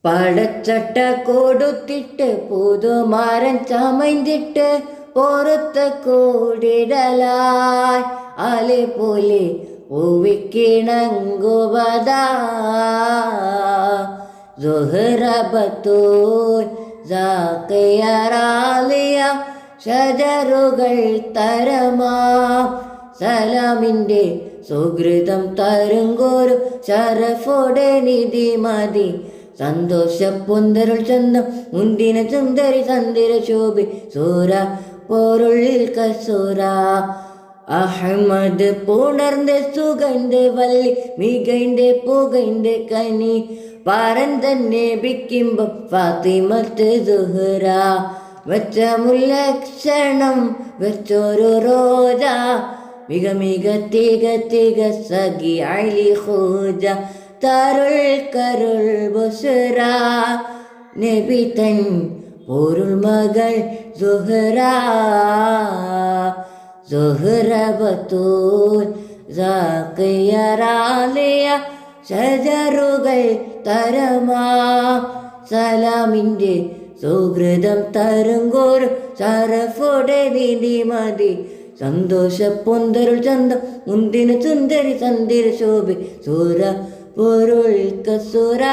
പടച്ചട്ട കൊടുത്തിട്ട് പുതുമാരൻ ചമയ്ത്തിട്ട് പുറത്ത് കൂടിടലായി അലെ പോലെ പൂവിക്കിണങ്ങുവതാ സുഹ്റ ബത്തൂൽ സാഖിയ റാളിയ ഷജറുകൾ തരമാ സലാമിൻ്റെ സുഹൃതം തരുങ്കോരു ശരഫോടെ നിധി മതി സന്തോഷ പൊന്തരുൾ ചന്തം മുന്തിന ചുന്ദരി സന്ദിര ശോഭി സൂര പൊരുൾ കസൂര അഹമ്മദ് പുണർந்த സുഗന്ധ വല്ലി മികൈന്റെ പുകൈന്റെ കനി പാരൻ തന്നെ ബിക്കുമ്പം ഫാത്തിമത്ത് സുഹ്റ വെച്ച മുല്ലക്ഷണം വെച്ചൊരു റോജ മിക മിക തിക തിക സഖി അലി ഖൂജ തരുൾ കരുൾ ബുസ്റ നബി തൻ പൊരുൾ മകൾ സുഹ്റ സുഹ്റ ബത്തൂൽ സാഖിയ റാളിയ ഷജറുകൾ തരമാ സലാമിൻ്റെ സുഹൃതം തരുങ്കോരു ശരഫോടെ നിധി മതി സന്തോഷ പൊന്തരുൾ ചന്തം മുന്തിന സുന്ദരി സന്ദിര ശോഭി സൂര പൊരുൾ കസുര.